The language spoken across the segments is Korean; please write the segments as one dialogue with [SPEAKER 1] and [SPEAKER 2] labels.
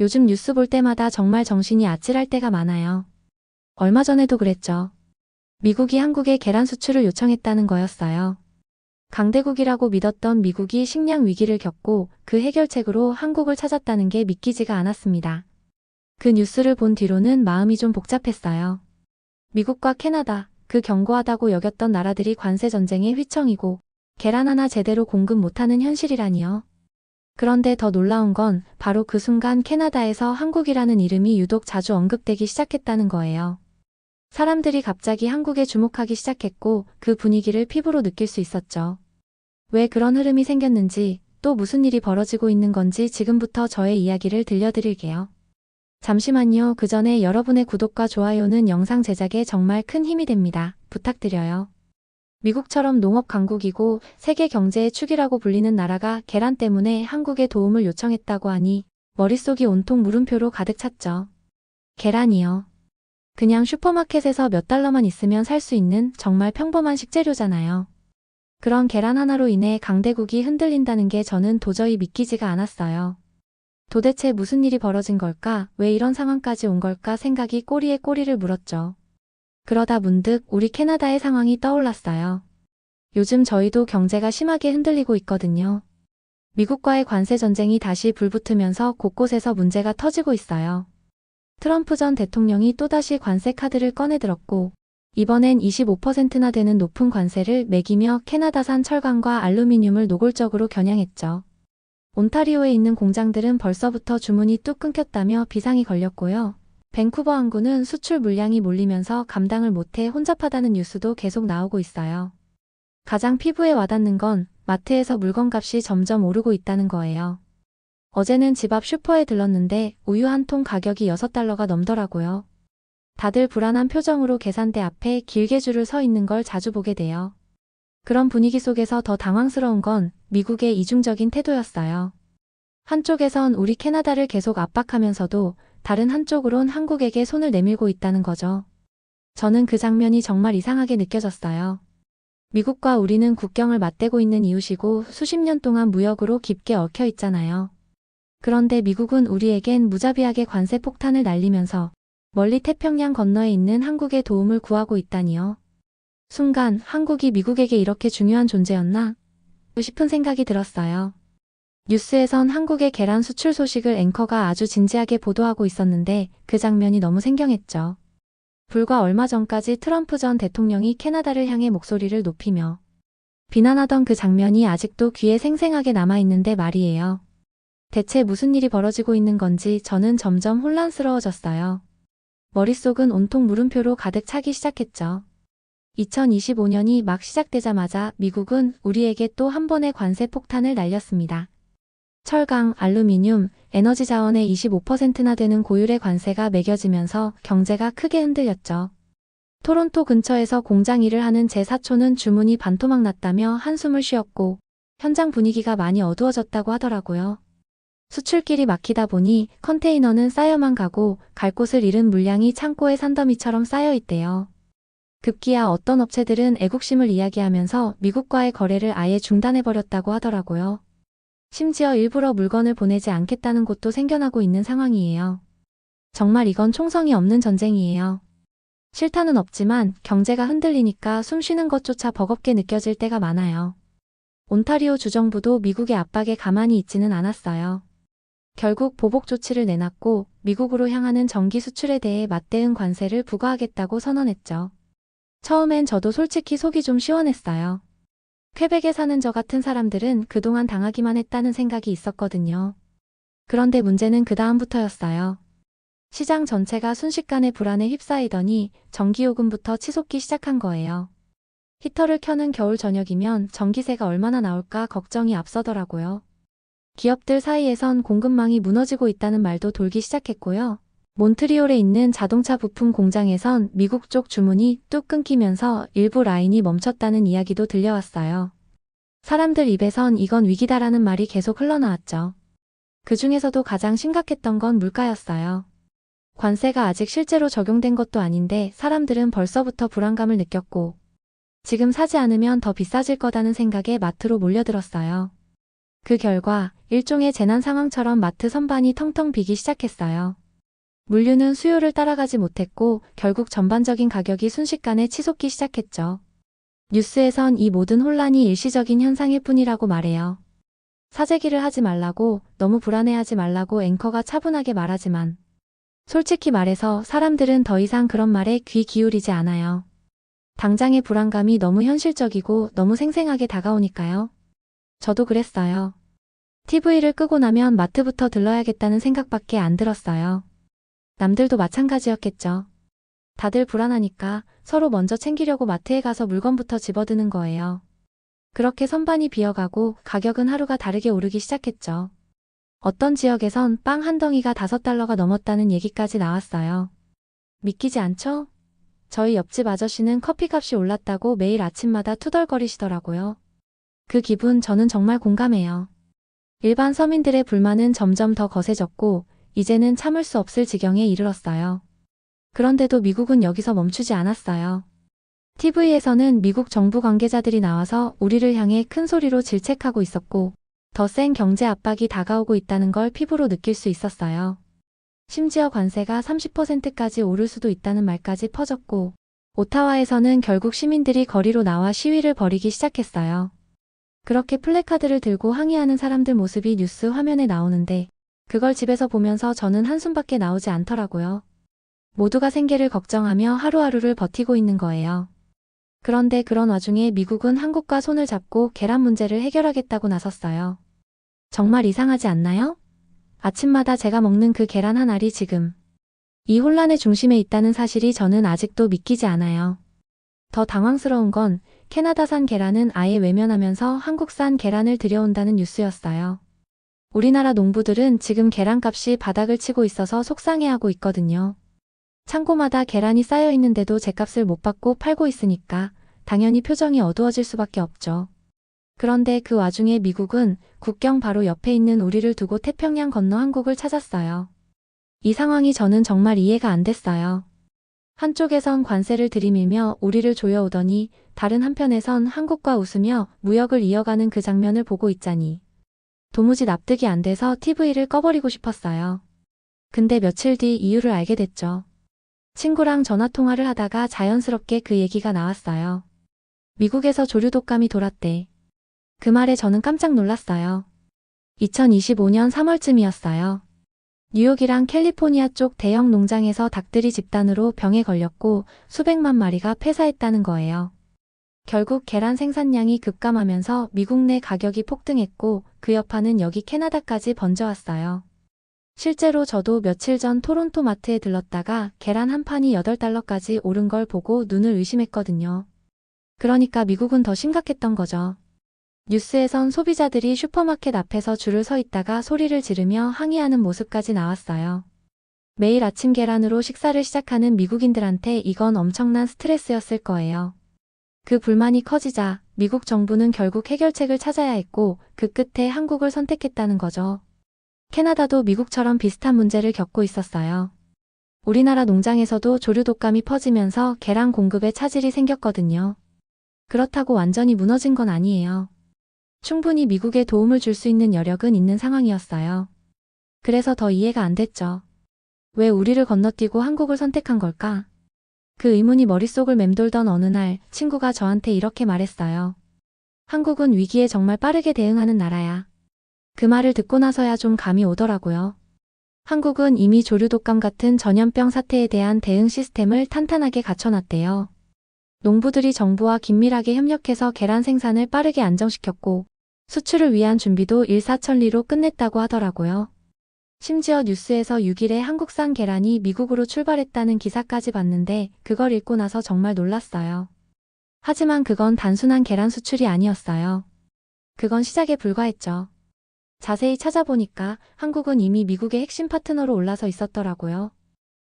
[SPEAKER 1] 요즘 뉴스 볼 때마다 정말 정신이 아찔할 때가 많아요. 얼마 전에도 그랬죠. 미국이 한국에 계란 수출을 요청했다는 거였어요. 강대국이라고 믿었던 미국이 식량 위기를 겪고 그 해결책으로 한국을 찾았다는 게 믿기지가 않았습니다. 그 뉴스를 본 뒤로는 마음이 좀 복잡했어요. 미국과 캐나다, 그 견고하다고 여겼던 나라들이 관세 전쟁의 휘청이고 계란 하나 제대로 공급 못하는 현실이라니요. 그런데 더 놀라운 건 바로 그 순간 캐나다에서 한국이라는 이름이 유독 자주 언급되기 시작했다는 거예요. 사람들이 갑자기 한국에 주목하기 시작했고 그 분위기를 피부로 느낄 수 있었죠. 왜 그런 흐름이 생겼는지, 또 무슨 일이 벌어지고 있는 건지 지금부터 저의 이야기를 들려드릴게요. 잠시만요. 그 전에 여러분의 구독과 좋아요는 영상 제작에 정말 큰 힘이 됩니다. 부탁드려요. 미국처럼 농업 강국이고 세계 경제의 축이라고 불리는 나라가 계란 때문에 한국에 도움을 요청했다고 하니 머릿속이 온통 물음표로 가득 찼죠. 계란이요. 그냥 슈퍼마켓에서 몇 달러만 있으면 살 수 있는 정말 평범한 식재료잖아요. 그런 계란 하나로 인해 강대국이 흔들린다는 게 저는 도저히 믿기지가 않았어요. 도대체 무슨 일이 벌어진 걸까? 왜 이런 상황까지 온 걸까? 생각이 꼬리에 꼬리를 물었죠. 그러다 문득 우리 캐나다의 상황이 떠올랐어요. 요즘 저희도 경제가 심하게 흔들리고 있거든요. 미국과의 관세 전쟁이 다시 불붙으면서 곳곳에서 문제가 터지고 있어요. 트럼프 전 대통령이 또다시 관세 카드를 꺼내들었고 이번엔 25%나 되는 높은 관세를 매기며 캐나다산 철강과 알루미늄을 노골적으로 겨냥했죠. 온타리오에 있는 공장들은 벌써부터 주문이 뚝 끊겼다며 비상이 걸렸고요. 밴쿠버 항구는 수출 물량이 몰리면서 감당을 못해 혼잡하다는 뉴스도 계속 나오고 있어요. 가장 피부에 와닿는 건 마트에서 물건값이 점점 오르고 있다는 거예요. 어제는 집 앞 슈퍼에 들렀는데 우유 한 통 가격이 6달러가 넘더라고요. 다들 불안한 표정으로 계산대 앞에 길게 줄을 서 있는 걸 자주 보게 돼요. 그런 분위기 속에서 더 당황스러운 건 미국의 이중적인 태도였어요. 한쪽에선 우리 캐나다를 계속 압박하면서도 다른 한쪽으론 한국에게 손을 내밀고 있다는 거죠. 저는 그 장면이 정말 이상하게 느껴졌어요. 미국과 우리는 국경을 맞대고 있는 이웃이고 수십 년 동안 무역으로 깊게 얽혀 있잖아요. 그런데 미국은 우리에겐 무자비하게 관세 폭탄을 날리면서 멀리 태평양 건너에 있는 한국의 도움을 구하고 있다니요. 순간 한국이 미국에게 이렇게 중요한 존재였나? 싶은 생각이 들었어요. 뉴스에선 한국의 계란 수출 소식을 앵커가 아주 진지하게 보도하고 있었는데 그 장면이 너무 생경했죠. 불과 얼마 전까지 트럼프 전 대통령이 캐나다를 향해 목소리를 높이며 비난하던 그 장면이 아직도 귀에 생생하게 남아있는데 말이에요. 대체 무슨 일이 벌어지고 있는 건지 저는 점점 혼란스러워졌어요. 머릿속은 온통 물음표로 가득 차기 시작했죠. 2025년이 막 시작되자마자 미국은 우리에게 또 한 번의 관세 폭탄을 날렸습니다. 철강, 알루미늄, 에너지 자원의 25%나 되는 고율의 관세가 매겨지면서 경제가 크게 흔들렸죠. 토론토 근처에서 공장 일을 하는 제 사촌은 주문이 반토막 났다며 한숨을 쉬었고 현장 분위기가 많이 어두워졌다고 하더라고요. 수출길이 막히다 보니 컨테이너는 쌓여만 가고 갈 곳을 잃은 물량이 창고에 산더미처럼 쌓여 있대요. 급기야 어떤 업체들은 애국심을 이야기하면서 미국과의 거래를 아예 중단해버렸다고 하더라고요. 심지어 일부러 물건을 보내지 않겠다는 곳도 생겨나고 있는 상황이에요. 정말 이건 총성이 없는 전쟁이에요. 실탄은 없지만 경제가 흔들리니까 숨 쉬는 것조차 버겁게 느껴질 때가 많아요. 온타리오 주정부도 미국의 압박에 가만히 있지는 않았어요. 결국 보복 조치를 내놨고 미국으로 향하는 전기 수출에 대해 맞대응 관세를 부과하겠다고 선언했죠. 처음엔 저도 솔직히 속이 좀 시원했어요. 퀘벡에 사는 저 같은 사람들은 그동안 당하기만 했다는 생각이 있었거든요. 그런데 문제는 그 다음부터였어요. 시장 전체가 순식간에 불안에 휩싸이더니 전기요금부터 치솟기 시작한 거예요. 히터를 켜는 겨울 저녁이면 전기세가 얼마나 나올까 걱정이 앞서더라고요. 기업들 사이에선 공급망이 무너지고 있다는 말도 돌기 시작했고요. 몬트리올에 있는 자동차 부품 공장에선 미국 쪽 주문이 뚝 끊기면서 일부 라인이 멈췄다는 이야기도 들려왔어요. 사람들 입에선 이건 위기다라는 말이 계속 흘러나왔죠. 그 중에서도 가장 심각했던 건 물가였어요. 관세가 아직 실제로 적용된 것도 아닌데 사람들은 벌써부터 불안감을 느꼈고 지금 사지 않으면 더 비싸질 거다는 생각에 마트로 몰려들었어요. 그 결과 일종의 재난 상황처럼 마트 선반이 텅텅 비기 시작했어요. 물류는 수요를 따라가지 못했고 결국 전반적인 가격이 순식간에 치솟기 시작했죠. 뉴스에선 이 모든 혼란이 일시적인 현상일 뿐이라고 말해요. 사재기를 하지 말라고, 너무 불안해하지 말라고 앵커가 차분하게 말하지만 솔직히 말해서 사람들은 더 이상 그런 말에 귀 기울이지 않아요. 당장의 불안감이 너무 현실적이고 너무 생생하게 다가오니까요. 저도 그랬어요. TV를 끄고 나면 마트부터 들러야겠다는 생각밖에 안 들었어요. 남들도 마찬가지였겠죠. 다들 불안하니까 서로 먼저 챙기려고 마트에 가서 물건부터 집어드는 거예요. 그렇게 선반이 비어가고 가격은 하루가 다르게 오르기 시작했죠. 어떤 지역에선 빵 한 덩이가 $5가 넘었다는 얘기까지 나왔어요. 믿기지 않죠? 저희 옆집 아저씨는 커피값이 올랐다고 매일 아침마다 투덜거리시더라고요. 그 기분 저는 정말 공감해요. 일반 서민들의 불만은 점점 더 거세졌고 이제는 참을 수 없을 지경에 이르렀어요. 그런데도 미국은 여기서 멈추지 않았어요. TV에서는 미국 정부 관계자들이 나와서 우리를 향해 큰 소리로 질책하고 있었고 더 센 경제 압박이 다가오고 있다는 걸 피부로 느낄 수 있었어요. 심지어 관세가 30%까지 오를 수도 있다는 말까지 퍼졌고 오타와에서는 결국 시민들이 거리로 나와 시위를 벌이기 시작했어요. 그렇게 플래카드를 들고 항의하는 사람들 모습이 뉴스 화면에 나오는데 그걸 집에서 보면서 저는 한숨밖에 나오지 않더라고요. 모두가 생계를 걱정하며 하루하루를 버티고 있는 거예요. 그런데 그런 와중에 미국은 한국과 손을 잡고 계란 문제를 해결하겠다고 나섰어요. 정말 이상하지 않나요? 아침마다 제가 먹는 그 계란 한 알이 지금 이 혼란의 중심에 있다는 사실이 저는 아직도 믿기지 않아요. 더 당황스러운 건 캐나다산 계란은 아예 외면하면서 한국산 계란을 들여온다는 뉴스였어요. 우리나라 농부들은 지금 계란값이 바닥을 치고 있어서 속상해하고 있거든요. 창고마다 계란이 쌓여 있는데도 제값을 못 받고 팔고 있으니까 당연히 표정이 어두워질 수밖에 없죠. 그런데 그 와중에 미국은 국경 바로 옆에 있는 우리를 두고 태평양 건너 한국을 찾았어요. 이 상황이 저는 정말 이해가 안 됐어요. 한쪽에선 관세를 들이밀며 우리를 조여오더니 다른 한편에선 한국과 웃으며 무역을 이어가는 그 장면을 보고 있자니 도무지 납득이 안 돼서 TV를 꺼버리고 싶었어요. 근데 며칠 뒤 이유를 알게 됐죠. 친구랑 전화통화를 하다가 자연스럽게 그 얘기가 나왔어요. 미국에서 조류 독감이 돌았대. 그 말에 저는 깜짝 놀랐어요. 2025년 3월쯤이었어요. 뉴욕이랑 캘리포니아 쪽 대형 농장에서 닭들이 집단으로 병에 걸렸고 수백만 마리가 폐사했다는 거예요. 결국 계란 생산량이 급감하면서 미국 내 가격이 폭등했고 그 여파는 여기 캐나다까지 번져왔어요. 실제로 저도 며칠 전 토론토 마트에 들렀다가 계란 한 판이 $8까지 오른 걸 보고 눈을 의심했거든요. 그러니까 미국은 더 심각했던 거죠. 뉴스에선 소비자들이 슈퍼마켓 앞에서 줄을 서 있다가 소리를 지르며 항의하는 모습까지 나왔어요. 매일 아침 계란으로 식사를 시작하는 미국인들한테 이건 엄청난 스트레스였을 거예요. 그 불만이 커지자 미국 정부는 결국 해결책을 찾아야 했고 그 끝에 한국을 선택했다는 거죠. 캐나다도 미국처럼 비슷한 문제를 겪고 있었어요. 우리나라 농장에서도 조류 독감이 퍼지면서 계란 공급에 차질이 생겼거든요. 그렇다고 완전히 무너진 건 아니에요. 충분히 미국에 도움을 줄 수 있는 여력은 있는 상황이었어요. 그래서 더 이해가 안 됐죠. 왜 우리를 건너뛰고 한국을 선택한 걸까? 그 의문이 머릿속을 맴돌던 어느 날 친구가 저한테 이렇게 말했어요. 한국은 위기에 정말 빠르게 대응하는 나라야. 그 말을 듣고 나서야 좀 감이 오더라고요. 한국은 이미 조류 독감 같은 전염병 사태에 대한 대응 시스템을 탄탄하게 갖춰놨대요. 농부들이 정부와 긴밀하게 협력해서 계란 생산을 빠르게 안정시켰고 수출을 위한 준비도 일사천리로 끝냈다고 하더라고요. 심지어 뉴스에서 6일에 한국산 계란이 미국으로 출발했다는 기사까지 봤는데 그걸 읽고 나서 정말 놀랐어요. 하지만 그건 단순한 계란 수출이 아니었어요. 그건 시작에 불과했죠. 자세히 찾아보니까 한국은 이미 미국의 핵심 파트너로 올라서 있었더라고요.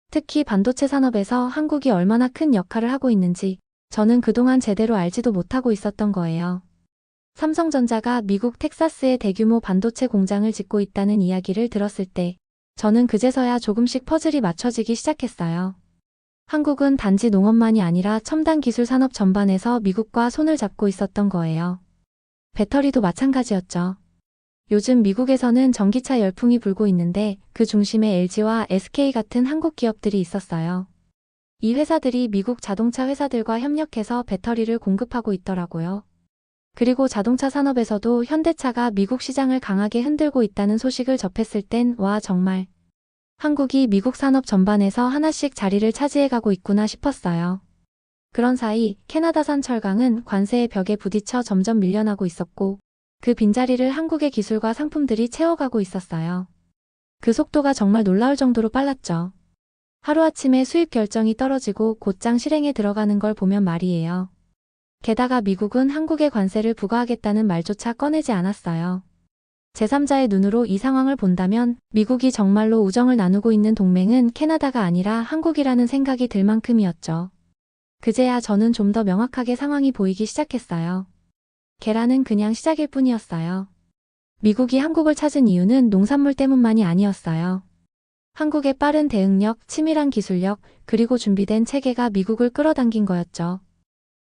[SPEAKER 1] 특히 반도체 산업에서 한국이 얼마나 큰 역할을 하고 있는지 저는 그동안 제대로 알지도 못하고 있었던 거예요. 삼성전자가 미국 텍사스에 대규모 반도체 공장을 짓고 있다는 이야기를 들었을 때 저는 그제서야 조금씩 퍼즐이 맞춰지기 시작했어요. 한국은 단지 농업만이 아니라 첨단 기술 산업 전반에서 미국과 손을 잡고 있었던 거예요. 배터리도 마찬가지였죠. 요즘 미국에서는 전기차 열풍이 불고 있는데 그 중심에 LG와 SK 같은 한국 기업들이 있었어요. 이 회사들이 미국 자동차 회사들과 협력해서 배터리를 공급하고 있더라고요. 그리고 자동차 산업에서도 현대차가 미국 시장을 강하게 흔들고 있다는 소식을 접했을 땐 와, 정말 한국이 미국 산업 전반에서 하나씩 자리를 차지해가고 있구나 싶었어요. 그런 사이 캐나다산 철강은 관세의 벽에 부딪혀 점점 밀려나고 있었고 그 빈자리를 한국의 기술과 상품들이 채워가고 있었어요. 그 속도가 정말 놀라울 정도로 빨랐죠. 하루아침에 수입 결정이 떨어지고 곧장 실행에 들어가는 걸 보면 말이에요. 게다가 미국은 한국에 관세를 부과하겠다는 말조차 꺼내지 않았어요. 제3자의 눈으로 이 상황을 본다면 미국이 정말로 우정을 나누고 있는 동맹은 캐나다가 아니라 한국이라는 생각이 들 만큼이었죠. 그제야 저는 좀 더 명확하게 상황이 보이기 시작했어요. 계란은 그냥 시작일 뿐이었어요. 미국이 한국을 찾은 이유는 농산물 때문만이 아니었어요. 한국의 빠른 대응력, 치밀한 기술력, 그리고 준비된 체계가 미국을 끌어당긴 거였죠.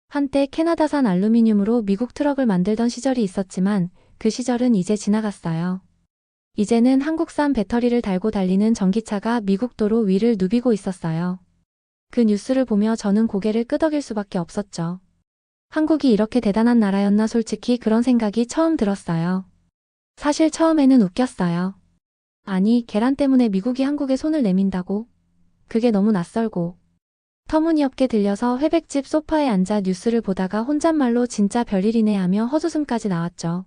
[SPEAKER 1] 한때 캐나다산 알루미늄으로 미국 트럭을 만들던 시절이 있었지만 그 시절은 이제 지나갔어요. 이제는 한국산 배터리를 달고 달리는 전기차가 미국 도로 위를 누비고 있었어요. 그 뉴스를 보며 저는 고개를 끄덕일 수밖에 없었죠. 한국이 이렇게 대단한 나라였나 솔직히 그런 생각이 처음 들었어요. 사실 처음에는 웃겼어요. 아니, 계란 때문에 미국이 한국에 손을 내민다고? 그게 너무 낯설고 터무니없게 들려서 회백집 소파에 앉아 뉴스를 보다가 혼잣말로 진짜 별일이네 하며 헛웃음까지 나왔죠.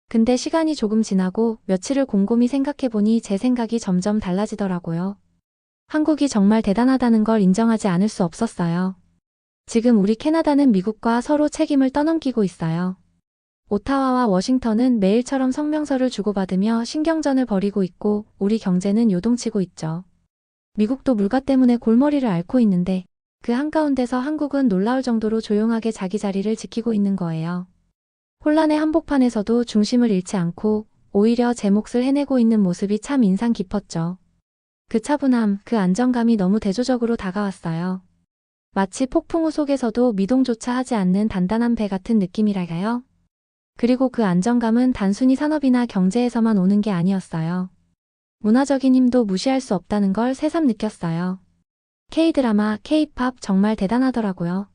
[SPEAKER 1] 근데 시간이 조금 지나고 며칠을 곰곰이 생각해보니 제 생각이 점점 달라지더라고요. 한국이 정말 대단하다는 걸 인정하지 않을 수 없었어요. 지금 우리 캐나다는 미국과 서로 책임을 떠넘기고 있어요. 오타와와 워싱턴은 매일처럼 성명서를 주고받으며 신경전을 벌이고 있고 우리 경제는 요동치고 있죠. 미국도 물가 때문에 골머리를 앓고 있는데 그 한가운데서 한국은 놀라울 정도로 조용하게 자기 자리를 지키고 있는 거예요. 혼란의 한복판에서도 중심을 잃지 않고 오히려 제 몫을 해내고 있는 모습이 참 인상 깊었죠. 그 차분함, 그 안정감이 너무 대조적으로 다가왔어요. 마치 폭풍우 속에서도 미동조차 하지 않는 단단한 배 같은 느낌이랄까요? 그리고 그 안정감은 단순히 산업이나 경제에서만 오는 게 아니었어요. 문화적인 힘도 무시할 수 없다는 걸 새삼 느꼈어요. K-드라마, K-팝 정말 대단하더라고요.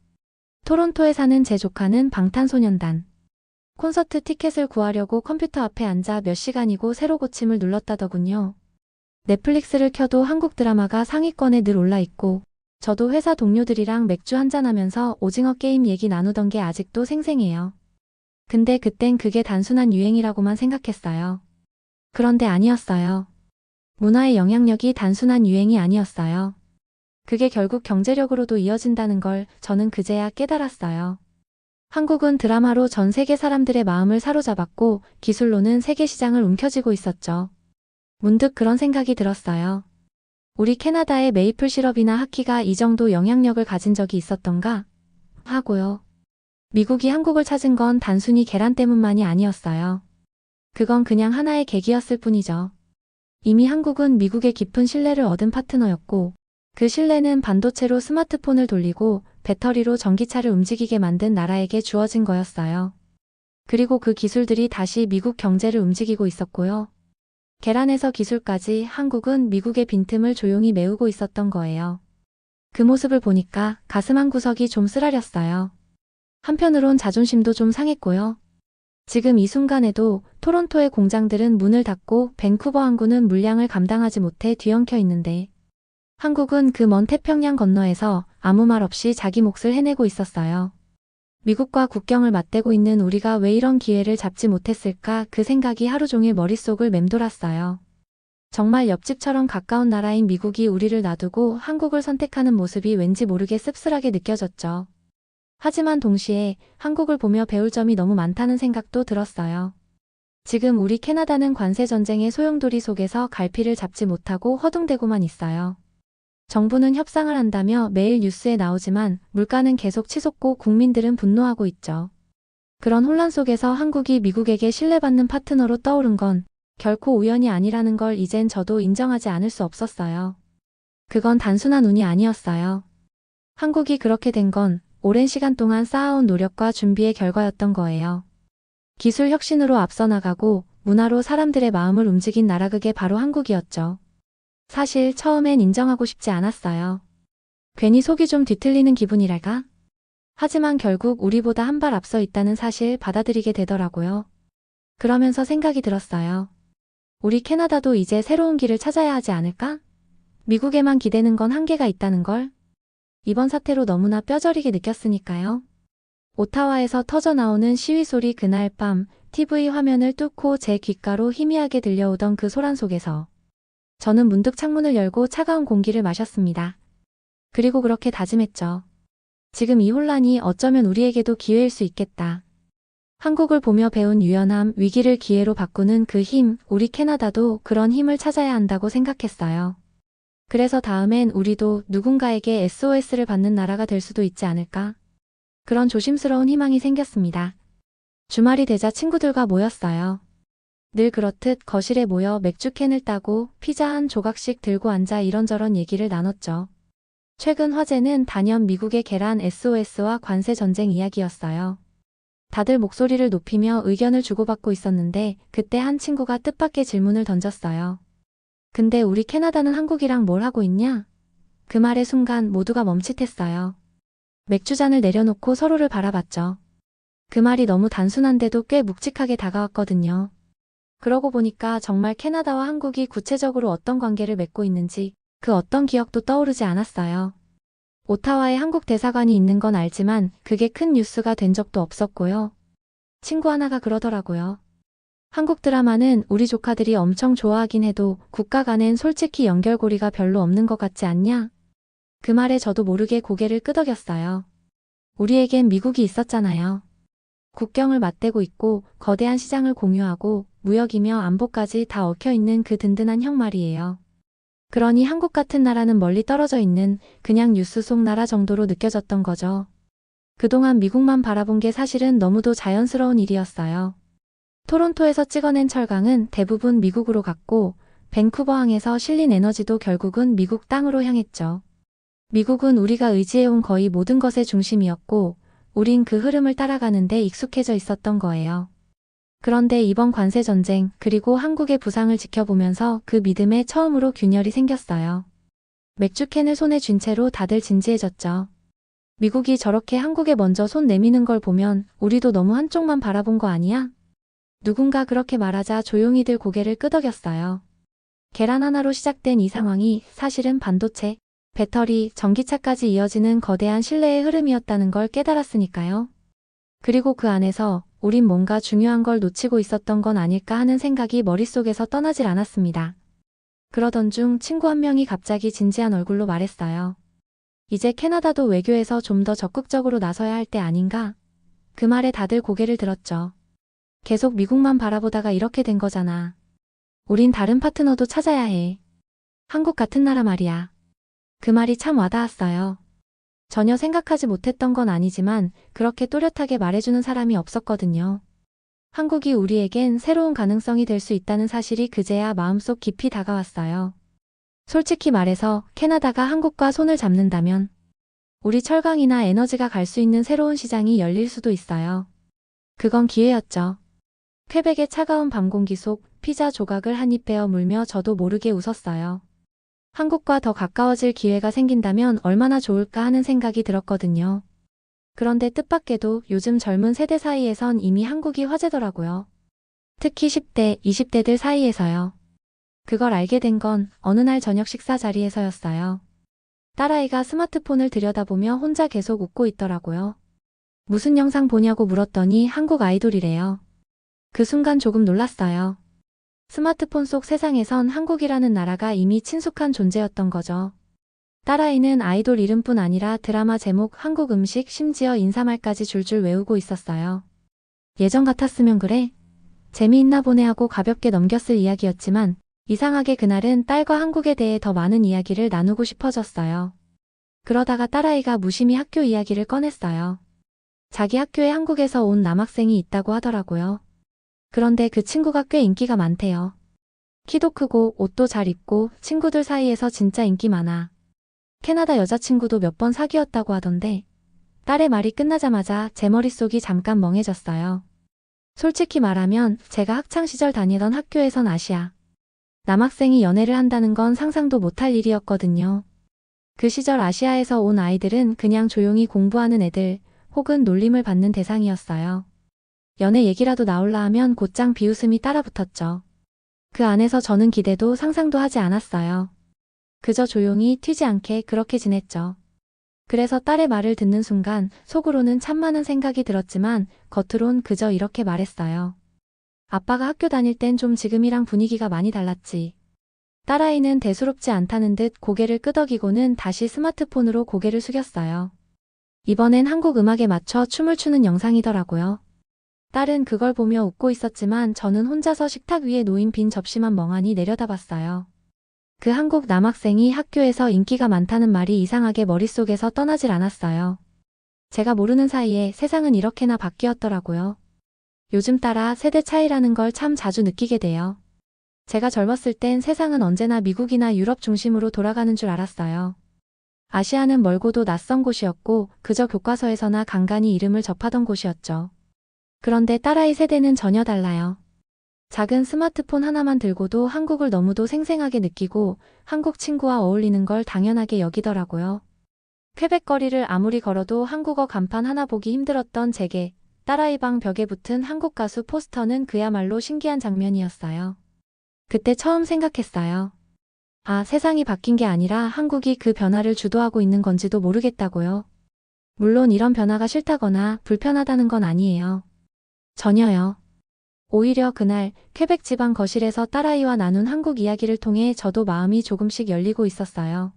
[SPEAKER 1] 토론토에 사는 제 조카는 방탄소년단 콘서트 티켓을 구하려고 컴퓨터 앞에 앉아 몇 시간이고 새로 고침을 눌렀다더군요. 넷플릭스를 켜도 한국 드라마가 상위권에 늘 올라있고 저도 회사 동료들이랑 맥주 한잔하면서 오징어 게임 얘기 나누던 게 아직도 생생해요. 근데 그땐 그게 단순한 유행이라고만 생각했어요. 그런데 아니었어요. 문화의 영향력이 단순한 유행이 아니었어요. 그게 결국 경제력으로도 이어진다는 걸 저는 그제야 깨달았어요. 한국은 드라마로 전 세계 사람들의 마음을 사로잡았고 기술로는 세계 시장을 움켜쥐고 있었죠. 문득 그런 생각이 들었어요. 우리 캐나다의 메이플 시럽이나 하키가 이 정도 영향력을 가진 적이 있었던가? 하고요. 미국이 한국을 찾은 건 단순히 계란 때문만이 아니었어요. 그건 그냥 하나의 계기였을 뿐이죠. 이미 한국은 미국의 깊은 신뢰를 얻은 파트너였고 그 신뢰는 반도체로 스마트폰을 돌리고 배터리로 전기차를 움직이게 만든 나라에게 주어진 거였어요. 그리고 그 기술들이 다시 미국 경제를 움직이고 있었고요. 계란에서 기술까지 한국은 미국의 빈틈을 조용히 메우고 있었던 거예요. 그 모습을 보니까 가슴 한구석이 좀 쓰라렸어요. 한편으론 자존심도 좀 상했고요. 지금 이 순간에도 토론토의 공장들은 문을 닫고 밴쿠버 항구는 물량을 감당하지 못해 뒤엉켜 있는데 한국은 그 먼 태평양 건너에서 아무 말 없이 자기 몫을 해내고 있었어요. 미국과 국경을 맞대고 있는 우리가 왜 이런 기회를 잡지 못했을까 그 생각이 하루 종일 머릿속을 맴돌았어요. 정말 옆집처럼 가까운 나라인 미국이 우리를 놔두고 한국을 선택하는 모습이 왠지 모르게 씁쓸하게 느껴졌죠. 하지만 동시에 한국을 보며 배울 점이 너무 많다는 생각도 들었어요. 지금 우리 캐나다는 관세 전쟁의 소용돌이 속에서 갈피를 잡지 못하고 허둥대고만 있어요. 정부는 협상을 한다며 매일 뉴스에 나오지만 물가는 계속 치솟고 국민들은 분노하고 있죠. 그런 혼란 속에서 한국이 미국에게 신뢰받는 파트너로 떠오른 건 결코 우연이 아니라는 걸 이젠 저도 인정하지 않을 수 없었어요. 그건 단순한 운이 아니었어요. 한국이 그렇게 된 건 오랜 시간 동안 쌓아온 노력과 준비의 결과였던 거예요. 기술 혁신으로 앞서 나가고 문화로 사람들의 마음을 움직인 나라 그게 바로 한국이었죠. 사실 처음엔 인정하고 싶지 않았어요. 괜히 속이 좀 뒤틀리는 기분이랄까? 하지만 결국 우리보다 한 발 앞서 있다는 사실 받아들이게 되더라고요. 그러면서 생각이 들었어요. 우리 캐나다도 이제 새로운 길을 찾아야 하지 않을까? 미국에만 기대는 건 한계가 있다는 걸 이번 사태로 너무나 뼈저리게 느꼈으니까요. 오타와에서 터져나오는 시위 소리 그날 밤 TV 화면을 뚫고 제 귓가로 희미하게 들려오던 그 소란 속에서 저는 문득 창문을 열고 차가운 공기를 마셨습니다. 그리고 그렇게 다짐했죠. 지금 이 혼란이 어쩌면 우리에게도 기회일 수 있겠다. 한국을 보며 배운 유연함, 위기를 기회로 바꾸는 그 힘, 우리 캐나다도 그런 힘을 찾아야 한다고 생각했어요. 그래서 다음엔 우리도 누군가에게 SOS를 받는 나라가 될 수도 있지 않을까? 그런 조심스러운 희망이 생겼습니다. 주말이 되자 친구들과 모였어요. 늘 그렇듯 거실에 모여 맥주캔을 따고 피자 한 조각씩 들고 앉아 이런저런 얘기를 나눴죠. 최근 화제는 단연 미국의 계란 SOS와 관세 전쟁 이야기였어요. 다들 목소리를 높이며 의견을 주고받고 있었는데 그때 한 친구가 뜻밖의 질문을 던졌어요. 근데 우리 캐나다는 한국이랑 뭘 하고 있냐? 그 말의 순간 모두가 멈칫했어요. 맥주잔을 내려놓고 서로를 바라봤죠. 그 말이 너무 단순한데도 꽤 묵직하게 다가왔거든요. 그러고 보니까 정말 캐나다와 한국이 구체적으로 어떤 관계를 맺고 있는지 그 어떤 기억도 떠오르지 않았어요. 오타와에 한국 대사관이 있는 건 알지만 그게 큰 뉴스가 된 적도 없었고요. 친구 하나가 그러더라고요. 한국 드라마는 우리 조카들이 엄청 좋아하긴 해도 국가 간엔 솔직히 연결고리가 별로 없는 것 같지 않냐? 그 말에 저도 모르게 고개를 끄덕였어요. 우리에겐 미국이 있었잖아요. 국경을 맞대고 있고 거대한 시장을 공유하고 무역이며 안보까지 다 얽혀있는 그 든든한 형 말이에요. 그러니 한국 같은 나라는 멀리 떨어져 있는 그냥 뉴스 속 나라 정도로 느껴졌던 거죠. 그동안 미국만 바라본 게 사실은 너무도 자연스러운 일이었어요. 토론토에서 찍어낸 철강은 대부분 미국으로 갔고 밴쿠버항에서 실린 에너지도 결국은 미국 땅으로 향했죠. 미국은 우리가 의지해온 거의 모든 것의 중심이었고 우린 그 흐름을 따라가는데 익숙해져 있었던 거예요. 그런데 이번 관세 전쟁 그리고 한국의 부상을 지켜보면서 그 믿음에 처음으로 균열이 생겼어요. 맥주캔을 손에 쥔 채로 다들 진지해졌죠. 미국이 저렇게 한국에 먼저 손 내미는 걸 보면 우리도 너무 한쪽만 바라본 거 아니야? 누군가 그렇게 말하자 조용히들 고개를 끄덕였어요. 계란 하나로 시작된 이 상황이 사실은 반도체, 배터리, 전기차까지 이어지는 거대한 신뢰의 흐름이었다는 걸 깨달았으니까요. 그리고 그 안에서 우린 뭔가 중요한 걸 놓치고 있었던 건 아닐까 하는 생각이 머릿속에서 떠나질 않았습니다. 그러던 중 친구 한 명이 갑자기 진지한 얼굴로 말했어요. 이제 캐나다도 외교에서 좀 더 적극적으로 나서야 할 때 아닌가? 그 말에 다들 고개를 들었죠. 계속 미국만 바라보다가 이렇게 된 거잖아. 우린 다른 파트너도 찾아야 해. 한국 같은 나라 말이야. 그 말이 참 와닿았어요. 전혀 생각하지 못했던 건 아니지만 그렇게 또렷하게 말해주는 사람이 없었거든요. 한국이 우리에겐 새로운 가능성이 될 수 있다는 사실이 그제야 마음속 깊이 다가왔어요. 솔직히 말해서 캐나다가 한국과 손을 잡는다면 우리 철강이나 에너지가 갈 수 있는 새로운 시장이 열릴 수도 있어요. 그건 기회였죠. 퀘벡의 차가운 밤 공기 속 피자 조각을 한 입 베어 물며 저도 모르게 웃었어요. 한국과 더 가까워질 기회가 생긴다면 얼마나 좋을까 하는 생각이 들었거든요. 그런데 뜻밖에도 요즘 젊은 세대 사이에선 이미 한국이 화제더라고요. 특히 10대, 20대들 사이에서요. 그걸 알게 된 건 어느 날 저녁 식사 자리에서였어요. 딸아이가 스마트폰을 들여다보며 혼자 계속 웃고 있더라고요. 무슨 영상 보냐고 물었더니 한국 아이돌이래요. 그 순간 조금 놀랐어요. 스마트폰 속 세상에선 한국이라는 나라가 이미 친숙한 존재였던 거죠. 딸아이는 아이돌 이름뿐 아니라 드라마 제목, 한국 음식, 심지어 인사말까지 줄줄 외우고 있었어요. 예전 같았으면 그래? 재미있나 보네 하고 가볍게 넘겼을 이야기였지만 이상하게 그날은 딸과 한국에 대해 더 많은 이야기를 나누고 싶어졌어요. 그러다가 딸아이가 무심히 학교 이야기를 꺼냈어요. 자기 학교에 한국에서 온 남학생이 있다고 하더라고요. 그런데 그 친구가 꽤 인기가 많대요. 키도 크고 옷도 잘 입고 친구들 사이에서 진짜 인기 많아. 캐나다 여자친구도 몇 번 사귀었다고 하던데 딸의 말이 끝나자마자 제 머릿속이 잠깐 멍해졌어요. 솔직히 말하면 제가 학창시절 다니던 학교에선 아시아 남학생이 연애를 한다는 건 상상도 못할 일이었거든요. 그 시절 아시아에서 온 아이들은 그냥 조용히 공부하는 애들 혹은 놀림을 받는 대상이었어요. 연애 얘기라도 나올라 하면 곧장 비웃음이 따라붙었죠. 그 안에서 저는 기대도 상상도 하지 않았어요. 그저 조용히 튀지 않게 그렇게 지냈죠. 그래서 딸의 말을 듣는 순간 속으로는 참 많은 생각이 들었지만 겉으론 그저 이렇게 말했어요. 아빠가 학교 다닐 땐 좀 지금이랑 분위기가 많이 달랐지. 딸아이는 대수롭지 않다는 듯 고개를 끄덕이고는 다시 스마트폰으로 고개를 숙였어요. 이번엔 한국 음악에 맞춰 춤을 추는 영상이더라고요. 딸은 그걸 보며 웃고 있었지만 저는 혼자서 식탁 위에 놓인 빈 접시만 멍하니 내려다봤어요. 그 한국 남학생이 학교에서 인기가 많다는 말이 이상하게 머릿속에서 떠나질 않았어요. 제가 모르는 사이에 세상은 이렇게나 바뀌었더라고요. 요즘 따라 세대 차이라는 걸 참 자주 느끼게 돼요. 제가 젊었을 땐 세상은 언제나 미국이나 유럽 중심으로 돌아가는 줄 알았어요. 아시아는 멀고도 낯선 곳이었고 그저 교과서에서나 간간히 이름을 접하던 곳이었죠. 그런데 딸아이 세대는 전혀 달라요. 작은 스마트폰 하나만 들고도 한국을 너무도 생생하게 느끼고 한국 친구와 어울리는 걸 당연하게 여기더라고요. 퀘벡 거리를 아무리 걸어도 한국어 간판 하나 보기 힘들었던 제게 딸아이 방 벽에 붙은 한국 가수 포스터는 그야말로 신기한 장면이었어요. 그때 처음 생각했어요. 아, 세상이 바뀐 게 아니라 한국이 그 변화를 주도하고 있는 건지도 모르겠다고요. 물론 이런 변화가 싫다거나 불편하다는 건 아니에요. 전혀요. 오히려 그날 퀘벡 지방 거실에서 딸아이와 나눈 한국 이야기를 통해 저도 마음이 조금씩 열리고 있었어요.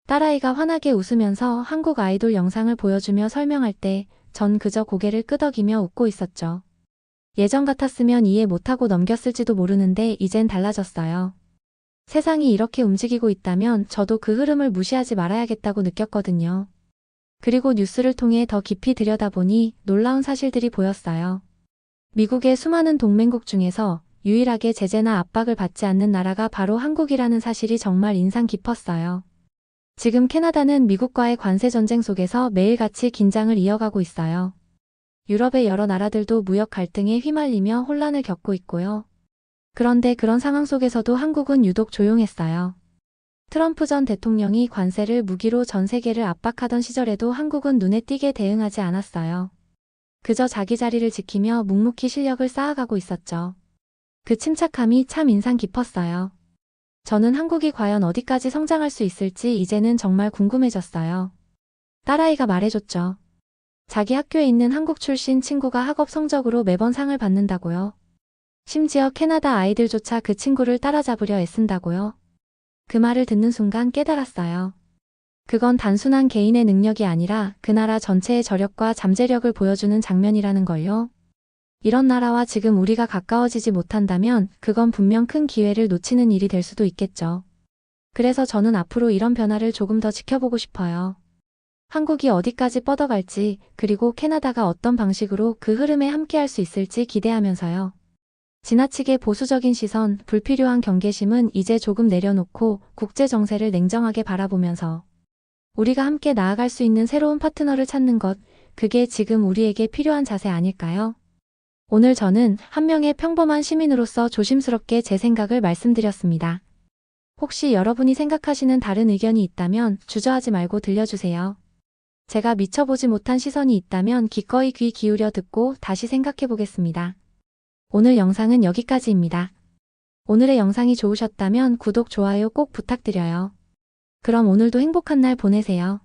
[SPEAKER 1] 딸아이가 환하게 웃으면서 한국 아이돌 영상을 보여주며 설명할 때 전 그저 고개를 끄덕이며 웃고 있었죠. 예전 같았으면 이해 못하고 넘겼을지도 모르는데 이젠 달라졌어요. 세상이 이렇게 움직이고 있다면 저도 그 흐름을 무시하지 말아야겠다고 느꼈거든요. 그리고 뉴스를 통해 더 깊이 들여다보니 놀라운 사실들이 보였어요. 미국의 수많은 동맹국 중에서 유일하게 제재나 압박을 받지 않는 나라가 바로 한국이라는 사실이 정말 인상 깊었어요. 지금 캐나다는 미국과의 관세 전쟁 속에서 매일같이 긴장을 이어가고 있어요. 유럽의 여러 나라들도 무역 갈등에 휘말리며 혼란을 겪고 있고요. 그런데 그런 상황 속에서도 한국은 유독 조용했어요. 트럼프 전 대통령이 관세를 무기로 전 세계를 압박하던 시절에도 한국은 눈에 띄게 대응하지 않았어요. 그저 자기 자리를 지키며 묵묵히 실력을 쌓아가고 있었죠. 그 침착함이 참 인상 깊었어요. 저는 한국이 과연 어디까지 성장할 수 있을지 이제는 정말 궁금해졌어요. 딸아이가 말해줬죠. 자기 학교에 있는 한국 출신 친구가 학업 성적으로 매번 상을 받는다고요. 심지어 캐나다 아이들조차 그 친구를 따라잡으려 애쓴다고요. 그 말을 듣는 순간 깨달았어요. 그건 단순한 개인의 능력이 아니라 그 나라 전체의 저력과 잠재력을 보여주는 장면이라는 걸요. 이런 나라와 지금 우리가 가까워지지 못한다면 그건 분명 큰 기회를 놓치는 일이 될 수도 있겠죠. 그래서 저는 앞으로 이런 변화를 조금 더 지켜보고 싶어요. 한국이 어디까지 뻗어갈지, 그리고 캐나다가 어떤 방식으로 그 흐름에 함께할 수 있을지 기대하면서요. 지나치게 보수적인 시선, 불필요한 경계심은 이제 조금 내려놓고 국제 정세를 냉정하게 바라보면서 우리가 함께 나아갈 수 있는 새로운 파트너를 찾는 것, 그게 지금 우리에게 필요한 자세 아닐까요? 오늘 저는 한 명의 평범한 시민으로서 조심스럽게 제 생각을 말씀드렸습니다. 혹시 여러분이 생각하시는 다른 의견이 있다면 주저하지 말고 들려주세요. 제가 미처보지 못한 시선이 있다면 기꺼이 귀 기울여 듣고 다시 생각해 보겠습니다. 오늘 영상은 여기까지입니다. 오늘의 영상이 좋으셨다면 구독, 좋아요 꼭 부탁드려요. 그럼 오늘도 행복한 날 보내세요.